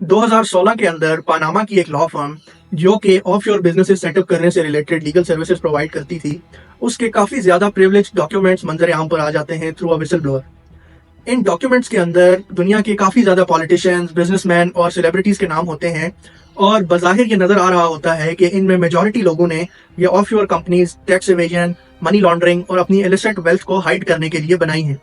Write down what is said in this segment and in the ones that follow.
2016 के अंदर पनामा की एक लॉ फर्म जो कि ऑफशोर बिजनेसेस सेटअप करने से रिलेटेड लीगल सर्विसेज प्रोवाइड करती थी, उसके काफ़ी ज़्यादा प्रिविलेज डॉक्यूमेंट्स मंजर आम पर आ जाते हैं through a whistle blower. In documents के अंदर दुनिया के काफ़ी ज़्यादा पॉलिटिशियंस, बिजनेसमैन और सेलिब्रिटीज़ के नाम होते हैं और बज़ाहिर ये नज़र आ रहा होता है कि इनमें मेजॉरिटी लोगों ने ये offshore companies tax evasion, money laundering और अपनी इलिसिट वेल्थ को हाइड करने के लिए बनाई हैं।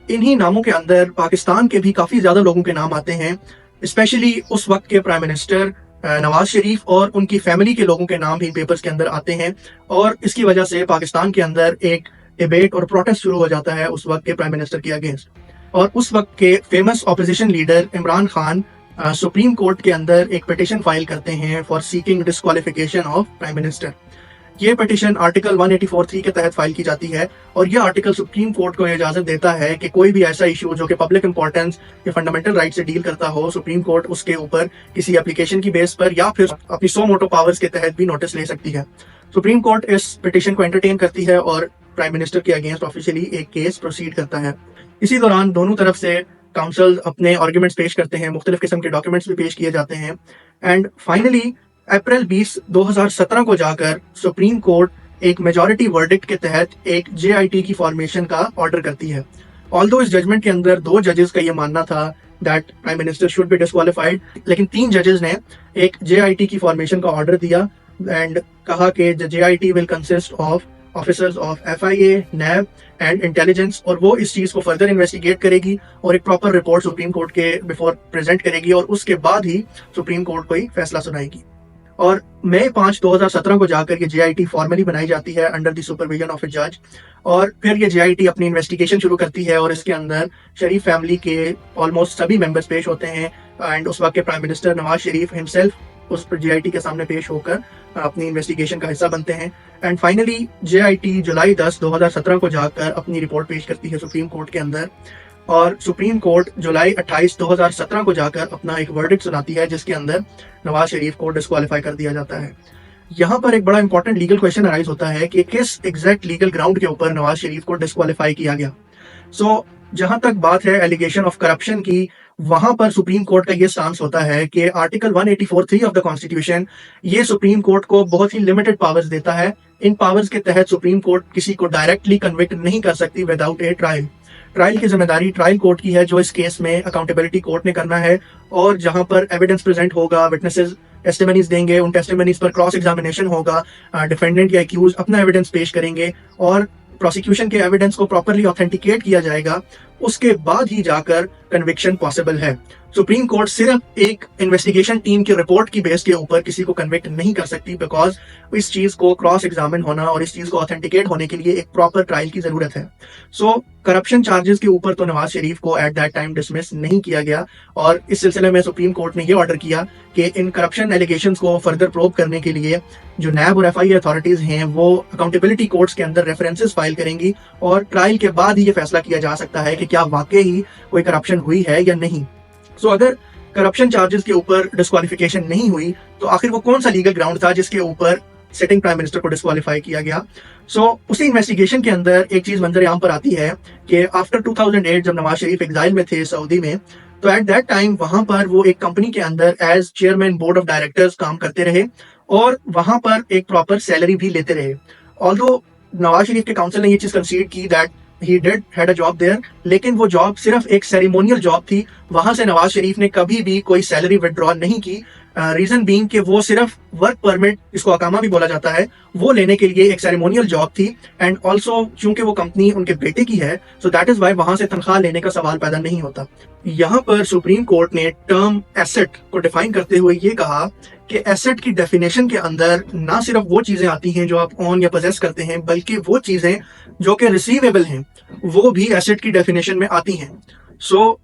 इन्हीं नामों के अंदर पाकिस्तान के भी काफ़ी ज़्यादा लोगों के नाम आते हैं, स्पेशली उस वक्त के प्राइम मिनिस्टर नवाज शरीफ और उनकी फैमिली के लोगों के नाम भी पेपर्स के अंदर आते हैं। और इसकी वजह से पाकिस्तान के अंदर एक डिबेट और प्रोटेस्ट शुरू हो जाता है उस वक्त के प्राइम मिनिस्टर के अगेंस्ट। और उस वक्त के famous opposition leader Imran Khan supreme court के अंदर एक पिटिशन फाइल करते हैं for seeking disqualification of prime minister. ये पिटिशन आर्टिकल 184(3) के तहत फाइल की जाती है और यह आर्टिकल सुप्रीम कोर्ट को इजाजत देता है कि कोई भी ऐसा इशू जो कि पब्लिक इंपॉर्टेंस या फंडामेंटल राइट से डील करता हो, सुप्रीम कोर्ट उसके ऊपर किसी एप्लीकेशन की बेस पर या फिर अपनी सो मोटो पावर्स के तहत भी नोटिस ले सकती है। सुप्रीम कोर्ट इस पिटिशन को एंटरटेन करती है और प्राइम मिनिस्टर के अगेंस्ट ऑफिशियली एक केस प्रोसीड करता है। इसी दौरान दोनों तरफ से काउंसिल अपने आर्ग्यूमेंट्स पेश करते हैं, मुख्तलिफ किस्म के डॉक्यूमेंट्स भी पेश किए जाते हैं एंड फाइनली अप्रैल 20, 2017 को जाकर सुप्रीम कोर्ट एक मेजॉरिटी वर्डिक्ट के तहत एक JIT की फॉर्मेशन का ऑर्डर करती है। ऑल्दो इस जजमेंट के अंदर 2 जजेस का ये मानना था that prime minister should be disqualified, लेकिन 3 जजेस ने एक JIT की फॉर्मेशन का ऑर्डर दिया एंड कहा कि JIT will consist of officers of FIA, NAB and intelligence, और वो इस चीज को फर्दर इन्वेस्टिगेट करेगी और एक प्रॉपर रिपोर्ट सुप्रीम कोर्ट के बिफोर प्रेजेंट करेगी और उसके बाद ही सुप्रीम कोर्ट कोई फैसला सुनाएगी। और मई 5, 2017 को जाकर ये JIT फॉर्मली बनाई जाती है अंडर द सुपरविजन ऑफ ए जज। और फिर ये JIT अपनी इन्वेस्टिगेशन शुरू करती है और इसके अंदर शरीफ फैमिली के ऑलमोस्ट सभी मेंबर्स पेश होते हैं एंड उस वक्त के prime minister Nawaz Sharif himself उस पर JIT के सामने पेश होकर अपनी इन्वेस्टिगेशन का हिस्सा बनते हैं एंड फाइनली JIT जुलाई 10, 2017 को जाकर अपनी रिपोर्ट पेश करती है सुप्रीम कोर्ट के अंदर और सुप्रीम कोर्ट जुलाई 28, 2017 को जाकर अपना एक वर्डिक्ट सुनाती है जिसके अंदर नवाज शरीफ को डिस्क्वालीफाई कर दिया जाता है। यहाँ पर एक बड़ा इंपॉर्टेंट लीगल क्वेश्चन अराइज होता है कि किस एग्जैक्ट लीगल ग्राउंड के ऊपर नवाज शरीफ को डिस्क्वालीफाई किया गया। सो जहां तक बात है एलिगेशन ऑफ करप्शन की, वहां पर सुप्रीम कोर्ट का ये स्टांस होता है कि आर्टिकल 184(3) ऑफ द कॉन्स्टिट्यूशन ये सुप्रीम कोर्ट को बहुत ही लिमिटेड पावर्स देता है। इन पावर्स के तहत सुप्रीम कोर्ट किसी को डायरेक्टली कन्विक्ट नहीं कर सकती विदाउट ए ट्रायल। ट्रायल की जिम्मेदारी ट्रायल कोर्ट की है, जो इस केस में अकाउंटेबिलिटी कोर्ट ने करना है और जहां पर एविडेंस प्रेजेंट होगा, विटनेसेस टेस्टिमनीज देंगे, उन टेस्टिमनीज पर क्रॉस एग्जामिनेशन होगा, डिफेंडेंट या एक्यूज अपना एविडेंस पेश करेंगे और प्रोसिक्यूशन के एविडेंस को प्रॉपरली ऑथेंटिकेट किया जाएगा, उसके बाद ही जाकर कन्विक्शन पॉसिबल है। सुप्रीम कोर्ट सिर्फ एक इन्वेस्टिगेशन टीम की रिपोर्ट की बेस के ऊपर किसी को कन्विक्ट नहीं कर सकती बिकॉज इस चीज को क्रॉस एग्जामिन होना और इस चीज को ऑथेंटिकेट होने के लिए एक प्रॉपर ट्रायल की जरूरत है। सो करप्शन चार्जेस के ऊपर तो नवाज शरीफ को एट दैट टाइम डिसमिस नहीं किया गया और इस सिलसिले में सुप्रीम कोर्ट ने यह ऑर्डर किया कि इन करप्शन एलिगेशंस को फर्दर प्रोब करने के लिए जो NAB और FIA अथॉरिटीज हैं वो अकाउंटेबिलिटी कोर्ट्स के अंदर रेफरेंसेस फाइल करेंगी और ट्रायल के बाद ही ये फैसला किया जा सकता है कि क्या वाकई ही कोई करप्शन हुई है या नहीं। सो अगर करप्शन चार्जेस के ऊपर डिस्क्वालिफिकेशन नहीं हुई तो आखिर वो कौन सा लीगल ग्राउंड था जिसके ऊपर सिटिंग प्राइम मिनिस्टर को डिस्क्वालीफाई किया गया। उसी इन्वेस्टिगेशन के अंदर एक चीज मंजर आम पर आती है कि आफ्टर 2008 जब नवाज शरीफ एग्जाइल में थे सऊदी में, तो एट दैट टाइम वहां पर वो एक कंपनी के अंदर as chairman board of directors काम करते रहे और वहां पर एक प्रॉपर सैलरी भी लेते रहे। ऑल्दो नवाज शरीफ के काउंसिल ने ये चीज कंसीड की that he did had a job there, लेकिन वो जॉब सिर्फ एक सेरेमोनियल जॉब थी। वहां से नवाज शरीफ ने कभी भी कोई सैलरी विड्रॉ नहीं की। रीजन बीइंग कि वो सिर्फ वर्क परमिट, इसको अकामा भी बोला जाता है, वो लेने के लिए एक सेरेमोनियल जॉब थी एंड ऑल्सो चूंकि वो कंपनी उनके बेटे की है सो दैट इज वाई वहां से तनख्वाह लेने का सवाल पैदा नहीं होता। यहाँ पर सुप्रीम कोर्ट ने टर्म एसेट को डिफाइन करते हुए ये कहा कि एसेट की डेफिनेशन के अंदर ना सिर्फ वो चीजें आती हैं जो आप ओन या पोजेस करते हैं, बल्कि वो चीजें जो कि रिसीवेबल हैं वो भी एसेट की डेफिनेशन में आती हैं।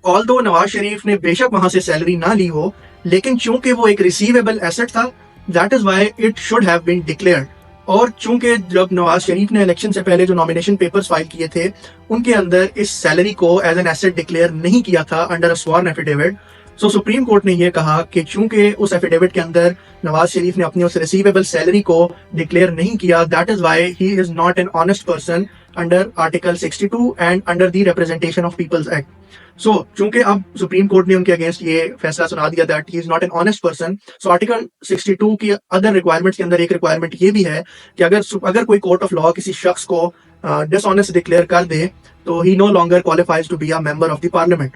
ऑल्दो नवाज शरीफ ने बेशक वहां से सैलरी ना ली हो, लेकिन चूंकि वो एक रिसीवेबल एसेट था that is why it should have been declared. और चूंकि जब नवाज शरीफ ने इलेक्शन से पहले जो नॉमिनेशन पेपर्स फाइल किए थे उनके अंदर इस सैलरी को एज एन एसेट डिक्लेयर नहीं किया था under a sworn affidavit, supreme court ने यह कहा कि चूंकि उस एफिडेविट के अंदर नवाज शरीफ ने अपनी उस रिसीवेबल सैलरी को डिक्लेयर नहीं किया, that is why he is not an honest person under Article 62 and under the Representation of People's Act. So, चूंकि अब सुप्रीम कोर्ट ने उनके अगेंस्ट ये फैसला सुना दिया that he is not an honest person, so article 62 की other requirements के अंदर एक रिक्वायरमेंट ये भी है कि अगर कोई कोर्ट ऑफ लॉ किसी शख्स को डिसऑनेस्ट डिक्लेयर कर दे तो he no longer qualifies to be a member of the parliament.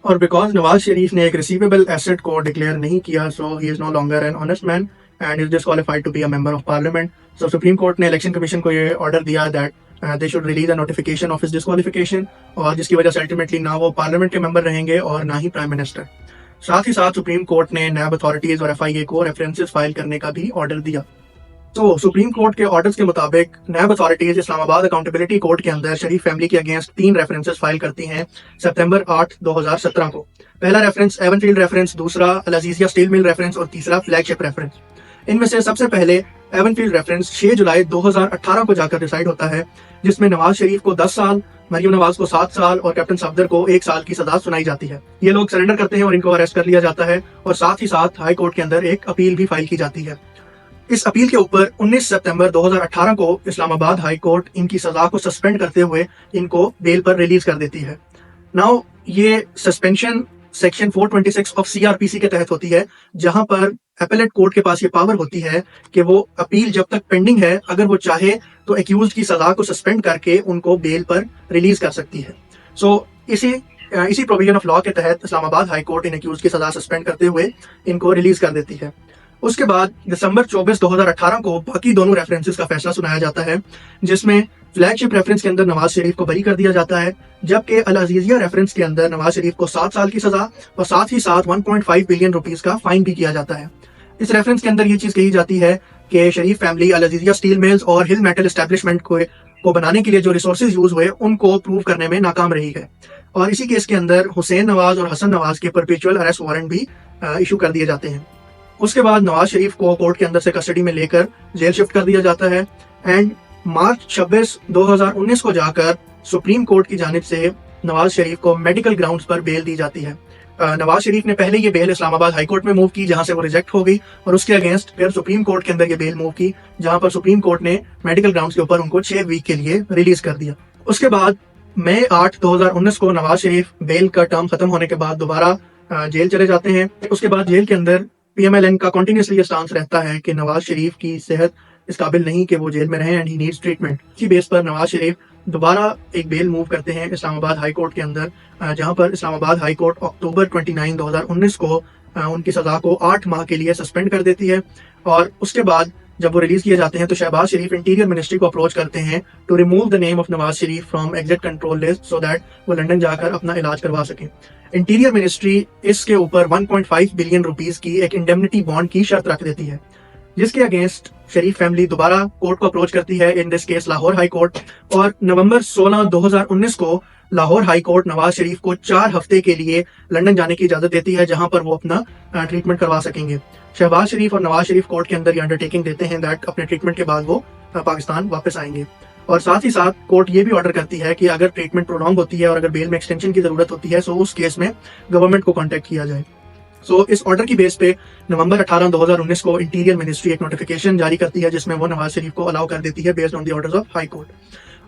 और बिकॉज नवाज शरीफ ने एक रिसीवेबल एसेट को डिक्लेयर नहीं किया, so he is no longer an honest man and is disqualified to be a member of parliament. So supreme court ने election commission को ये order दिया that they should release a notification of his disqualification, और जिसकी वजह से ultimately ना वो पार्लियामेंट के मेंबर रहेंगे और ना ही प्राइम मिनिस्टर. साथ ही साथ सुप्रीम कोर्ट ने नैब अथॉरिटीज और FIA को रेफरेंसेस फाइल करने का भी ऑर्डर दिया. तो सुप्रीम कोर्ट के ऑर्डर्स के मुताबिक नैब अथॉरिटीज इस्लामाबाद अकाउंटेबिलिटी कोर्ट के अंदर शरीफ फैमिली के अगेंस्ट 3 रेफरेंसेस फाइल करती हैं सितंबर 8, 2017 को. पहला रेफरेंस एवनफील्ड रेफरेंस, दूसरा अल अजीजिया स्टील मिल रेफरेंस और तीसरा फ्लैगशिप रेफरेंस. इनमें से सबसे पहले एवनफील्ड रेफरेंस 6 जुलाई 2018 को जाकर डिसाइड होता है, जिसमें नवाज शरीफ को 10 साल, मरियम नवाज को 7 साल और कैप्टन सफदर को 1 साल की सजा सुनाई जाती है. ये लोग सरेंडर करते हैं और इनको अरेस्ट कर लिया जाता है और साथ ही साथ हाई कोर्ट के अंदर एक अपील भी फाइल की जाती है. इस अपील के ऊपर 19 सितंबर 2018 को इस्लामाबाद हाई कोर्ट इनकी सजा को सस्पेंड करते हुए इनको बेल पर रिलीज कर देती है. नाउ ये सस्पेंशन सेक्शन 426 ऑफ CRPC के तहत होती है, जहां पर एपेलेट कोर्ट के पास ये पावर होती है कि वो अपील जब तक पेंडिंग है, अगर वो चाहे तो एक्यूज की सजा को सस्पेंड करके उनको बेल पर रिलीज कर सकती है. सो इसी प्रोविजन ऑफ लॉ के तहत इस्लामाबाद हाई कोर्ट इन एक्यूज की सजा सस्पेंड करते हुए इनको रिलीज कर देती है. उसके बाद दिसंबर 24, 2018 को बाकी दोनों रेफरेंसेस का फैसला सुनाया जाता है, जिसमें फ्लैगशिप रेफरेंस के अंदर नवाज शरीफ को बरी कर दिया जाता है, जबकि अल अजीजिया रेफरेंस के अंदर नवाज शरीफ को 7 साल की सजा और साथ ही साथ 1.5 बिलियन रुपीस का फाइन भी किया जाता है. इस रेफरेंस के अंदर ये चीज कही जाती है कि शरीफ फैमिली अल अजीजिया स्टील मिल्स और हिल मेटल एस्टेब्लिशमेंट को बनाने के लिए जो रिसोर्सेज यूज हुए उनको प्रूव करने में नाकाम रही है. और इसी केस के अंदर हुसैन नवाज और हसन नवाज के परपेचुअल अरेस्ट वारंट भी इशू कर दिए जाते हैं. उसके बाद नवाज शरीफ को कोर्ट के अंदर से कस्टडी में लेकर जेल शिफ्ट कर दिया जाता है एंड मार्च 26, 2019 को जाकर सुप्रीम कोर्ट की जानिब से नवाज शरीफ को मेडिकल ग्राउंड्स पर बेल दी जाती है. नवाज शरीफ ने पहले ये बेल इस्लामाबाद हाई कोर्ट में मूव की, जहां से वो रिजेक्ट हो गई, और उसके अगेंस्ट फिर सुप्रीम कोर्ट के अंदर ये बेल मूव की, जहां पर सुप्रीम कोर्ट ने मेडिकल ग्राउंड्स के ऊपर उनको 6 वीक के लिए रिलीज कर दिया. उसके बाद मई 8, 2019 को नवाज शरीफ बेल का टर्म खत्म होने के बाद दोबारा जेल चले जाते हैं. उसके बाद जेल के अंदर PMLN का कंटिन्यूसली ये स्टांस रहता है कि नवाज शरीफ की सेहत इस काबिल नहीं कि वो जेल में रहें एंड ही नीड्स ट्रीटमेंट. इसी बेस पर नवाज शरीफ दोबारा एक बेल मूव करते हैं इस्लामाबाद हाई कोर्ट के अंदर, जहां पर इस्लामाबाद हाई कोर्ट अक्टूबर 29, 2019 को उनकी सजा को 8 माह के लिए सस्पेंड कर देती है. और उसके बाद जब वो रिलीज किए जाते हैं तो शहबाज शरीफ इंटीरियर मिनिस्ट्री को अप्रोच करते हैं to remove the name of Nawaz Sharif from exit control list so that वो लंदन जाकर अपना इलाज करवा सकें. इंटीरियर मिनिस्ट्री इसके ऊपर 1.5 बिलियन रुपीस की एक इंडेमनिटी बॉन्ड की शर्त रख देती है, जिसके अगेंस्ट शरीफ फैमिली दोबारा कोर्ट को अप्रोच करती है, in this case Lahore high court. और नवंबर 16, 2019 को लाहौर हाई कोर्ट नवाज शरीफ को 4 हफ्ते के लिए लंदन जाने की इजाजत देती है, जहां पर वो अपना ट्रीटमेंट करवा सकेंगे. शहबाज शरीफ और नवाज शरीफ कोर्ट के अंदर ये अंडरटेकिंग देते हैं दैट अपने ट्रीटमेंट के बाद वो पाकिस्तान वापस आएंगे. और साथ ही साथ कोर्ट ये भी ऑर्डर करती है कि अगर ट्रीटमेंट प्रोलॉन्ग होती है और अगर बेल में एक्सटेंशन की जरूरत होती है, सो उस केस में गवर्नमेंट को कॉन्टेक्ट किया जाए. सो इस ऑर्डर की बेस पे नवंबर 18, 2019 को इंटीरियर मिनिस्ट्री एक नोटिफिकेशन जारी करती है, जिसमें वो नवाज शरीफ को अलाउ कर देती है based on the orders of high court.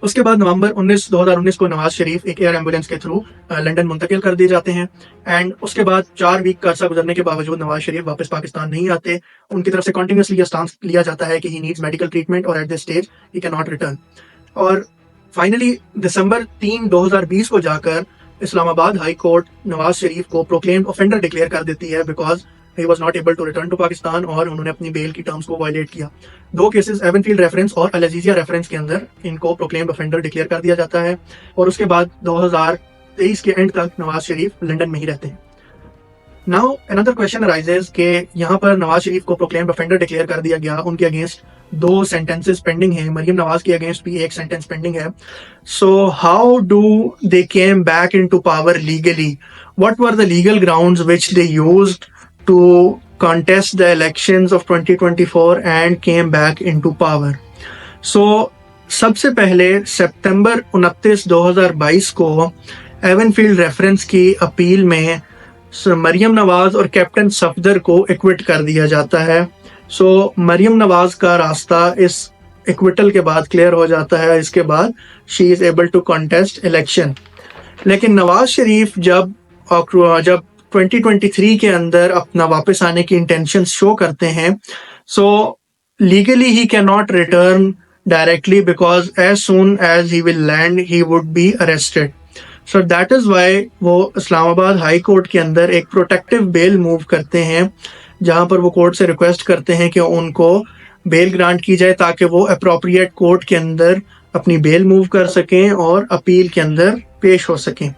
उसके बाद नवंबर 19, 2019 को नवाज शरीफ एक एयर एम्बुलेंस के थ्रू लंदन मुंतकिल कर दिए जाते हैं एंड उसके बाद 4 वीक का अरसा गुजरने के बावजूद नवाज शरीफ वापस पाकिस्तान नहीं आते. उनकी तरफ से कंटिन्यूसली यह स्टांस लिया जाता है कि ही नीड्स मेडिकल ट्रीटमेंट और at this stage he can not return. और फाइनली दिसंबर 3, 2020 को जाकर इस्लामाबाद हाई कोर्ट नवाज शरीफ को प्रोक्लेम्ड ऑफेंडर डिक्लेयर कर देती है because he was not able to return to Pakistan और उन्होंने अपनी बेल की टर्म्स को वायलेट किया. 2 केसेस एवनफील्ड रेफरेंस और अल अजीजिया रेफरेंस के अंदर इनको प्रोक्लेम्ड ऑफेंडर डिक्लेयर कर दिया जाता है और उसके बाद 2023 के एंड तक नवाज शरीफ लंदन में ही रहते हैं. नाउ अनदर क्वेश्चन अराइजेस कि यहाँ पर नवाज शरीफ को प्रोक्लेम्ड ऑफेंडर डिक्लेयर कर दिया गया, उनके अगेंस्ट 2 सेंटेंसेस पेंडिंग हैं, मरियम नवाज के अगेंस्ट भी 1 सेंटेंस पेंडिंग है. So how do they came back into power legally? What were the legal grounds which they used to contest the elections of 2024 and came back into power? So सबसे पहले सितंबर 29, 2022 को Avenfield reference की appeal में मरियम नवाज और captain Safdar को equity कर दिया जाता है. सो मरियम नवाज का रास्ता इस ایکویٹل کے بعد کلیئر ہو جاتا ہے, اس کے بعد she is able to contest election. لیکن نواز شریف جب 2023 کے اندر اپنا واپس آنے کی انٹینشن شو کرتے ہیں, so legally he can not return directly because as soon as he will land he would be arrested. So that is why وہ اسلام آباد ہائی کورٹ کے اندر ایک پروٹیکٹیو بیل موو کرتے ہیں, جہاں پر وہ کورٹ سے ریکویسٹ کرتے ہیں کہ ان کو بیل گرانٹ کی جائے تاکہ وہ اپروپریٹ کورٹ کے اندر اپنی بیل موو کر سکیں اور اپیل کے اندر پیش ہو سکیں.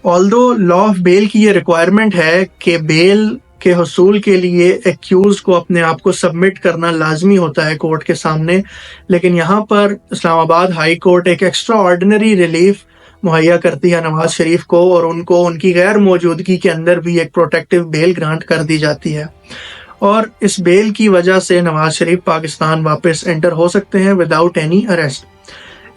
آلدو لا آف بیل کی یہ ریکوائرمنٹ ہے کہ بیل کے حصول کے لیے ایکیوز کو اپنے آپ کو سبمٹ کرنا لازمی ہوتا ہے کورٹ کے سامنے, لیکن یہاں پر اسلام آباد ہائی کورٹ ایک ایکسٹرا آرڈنری ریلیف مہیا کرتی ہے نواز شریف کو, اور ان کو ان کی غیر موجودگی کے اندر بھی ایک پروٹیکٹیو بیل گرانٹ کر دی جاتی ہے, اور اس بیل کی وجہ سے نواز شریف پاکستان واپس انٹر ہو سکتے ہیں وداؤٹ اینی اریسٹ.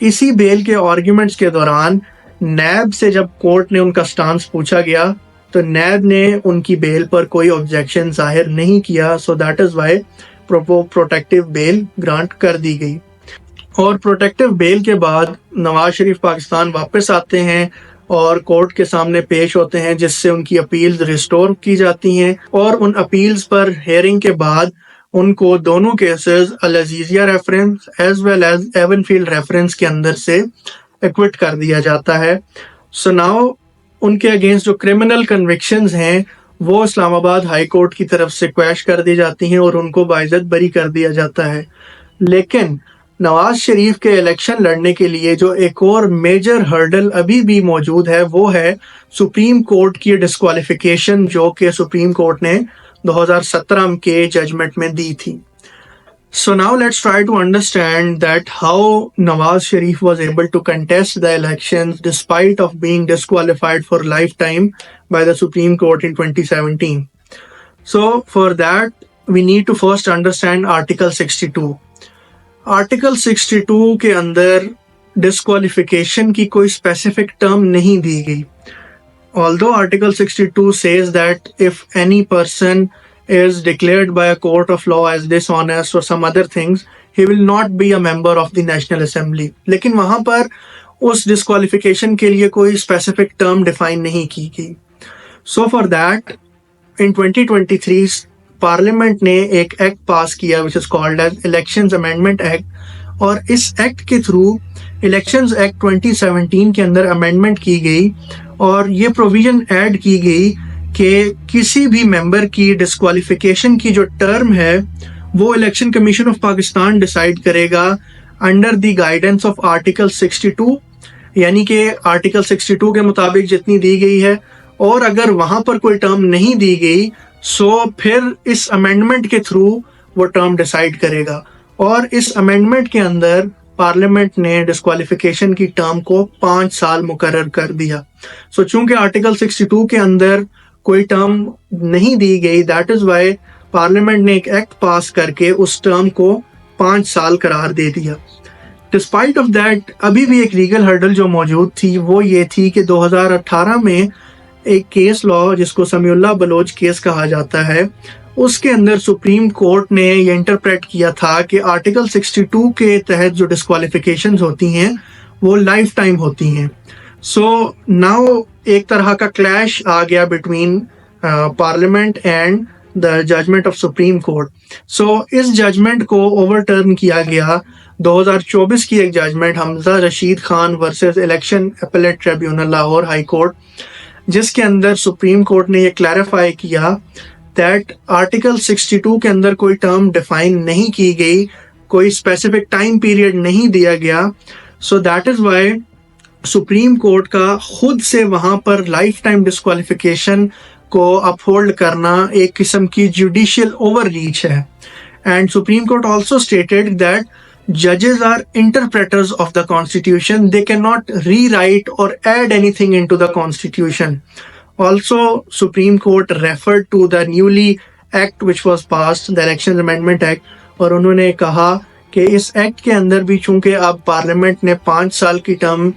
اسی بیل کے آرگیومنٹس کے دوران نیب سے جب کورٹ نے ان کا سٹانس پوچھا گیا تو نیب نے ان کی بیل پر کوئی آبجیکشن ظاہر نہیں کیا, so that is why protective bail grant کر دی گئی. اور پروٹیکٹیو بیل کے بعد نواز شریف پاکستان واپس آتے ہیں اور کورٹ کے سامنے پیش ہوتے ہیں, جس سے ان کی اپیلز ریسٹور کی جاتی ہیں, اور ان اپیلز پر ہیئرنگ کے بعد ان کو دونوں cases Al Azizia reference as well as Avenfield reference کے اندر سے ایکوٹ کر دیا جاتا ہے. سو ناؤ ان کے اگینسٹ جو کرمنل کنوکشنز ہیں وہ اسلام آباد ہائی کورٹ کی طرف سے کویش کر دی جاتی ہیں اور ان کو باعزت بری کر دیا جاتا ہے. لیکن نواز شریف کے الیکشن لڑنے کے لیے جو ایک اور میجر ہرڈل ابھی بھی موجود ہے وہ ہے سپریم کورٹ کی ڈسکوالیفیکیشن, جو کہ سپریم کورٹ نے 2017 کے ججمنٹ میں دی تھی. So now let's try to understand that how Nawaz Sharif was able to contest the elections despite of being disqualified for lifetime by the Supreme Court in 2017. So for that we need to first understand Article 62. Article 62 کے اندر disqualification کی کوئی specific term نہیں دی گئی. Although Article 62 says that if any person is declared by a court of law as dishonest or some other things, he will not be a member of the National Assembly. لیکن وہاں پر اس disqualification کے لیے کوئی specific term define نہیں کی گئی. سو for that in 2023 parliament نے ایک ایکٹ پاس کیا which is called as Elections Amendment Act, اور اس ایکٹ کے تھرو الیکشنز ایکٹ 2017 کے اندر امینڈمنٹ کی گئی اور یہ پروویژن ایڈ کی گئی کہ کسی بھی ممبر کی ڈسکوالیفیکیشن کی جو ٹرم ہے وہ election commission of Pakistan decide کرے گا under the guidance of article 62, یعنی کہ آرٹیکل 62 کے مطابق جتنی دی گئی ہے, اور اگر وہاں پر کوئی ٹرم نہیں دی گئی سو پھر اس امینڈمنٹ کے تھرو وہ ٹرم ڈیسائیڈ کرے گا. اور اس امینڈمنٹ کے اندر پارلیمنٹ نے ڈسکوالیفیکیشن کی ٹرم کو 5 سال مقرر کر دیا. سو چونکہ آرٹیکل 62 کے اندر کوئی ٹرم نہیں دی گئی, دیٹ از وائی پارلیمنٹ نے ایک ایکٹ پاس کر کے اس ٹرم کو 5 سال قرار دے دیا. ڈسپائٹ آف دیٹ ابھی بھی ایک لیگل ہرڈل جو موجود تھی وہ یہ تھی کہ 2018 میں ایک کیس لا جس کو سمیع اللہ بلوچ کیس کہا جاتا ہے, اس کے اندر سپریم کورٹ نے یہ انٹرپریٹ کیا تھا کہ آرٹیکل 62 کے تحت جو ڈسکوالیفیکیشنز ہوتی ہیں وہ لائف ٹائم ہوتی ہیں. سو ناؤ ایک طرح کا کلیش آ گیا between parliament and the judgment of supreme court. So اس ججمنٹ کو اوور ٹرن کیا گیا 2024 کی ایک judgment Hamza Rashid Khan versus election appellate tribunal Lahore high court, جس کے اندر سپریم کورٹ نے یہ کلیریفائی کیا دیٹ آرٹیکل 62 کے اندر کوئی ٹرم ڈیفائن نہیں کی گئی, کوئی اسپیسیفک ٹائم پیریڈ نہیں دیا گیا. سو that is Y supreme court کا خود سے وہاں پر لائف ٹائم ڈسکوالیفیکیشن کو اپہولڈ کرنا ایک قسم کی جوڈیشل اوور ریچ ہے. And supreme court also stated that judges are interpreters of the constitution, they cannot rewrite or add anything into the constitution. Also Supreme Court referred to the newly act which was passed, the Elections Amendment Act, اور انہوں نے کہا کہ اس act کے اندر بھی چونکہ اب parliament نے 5 سال کی ٹرم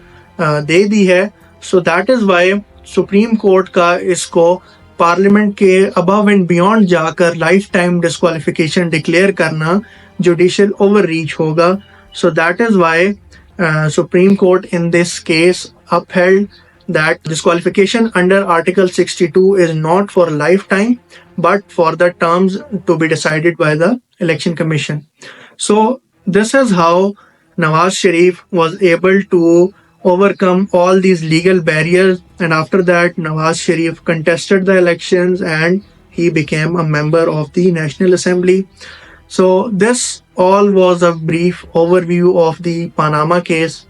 دے دی ہے, سو that is Y supreme court کا اس کو पार्लियामेंट के अबव एंड बियॉन्ड जाकर लाइफ टाइम डिस्क्वालिफिकेशन डिक्लेयर करना जुडिशियल ओवररीच होगा. So that is why supreme court in this case upheld that disqualification under Article 62 is not for lifetime but for the terms to be decided by the Election Commission. So this is how Nawaz Sharif was able to overcome all these legal barriers, and after that Nawaz Sharif contested the elections and he became a member of the National Assembly. So this all was a brief overview of the Panama case.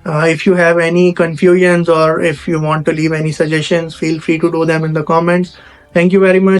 If you have any confusions or if you want to leave any suggestions, feel free to do them in the comments. Thank you very much.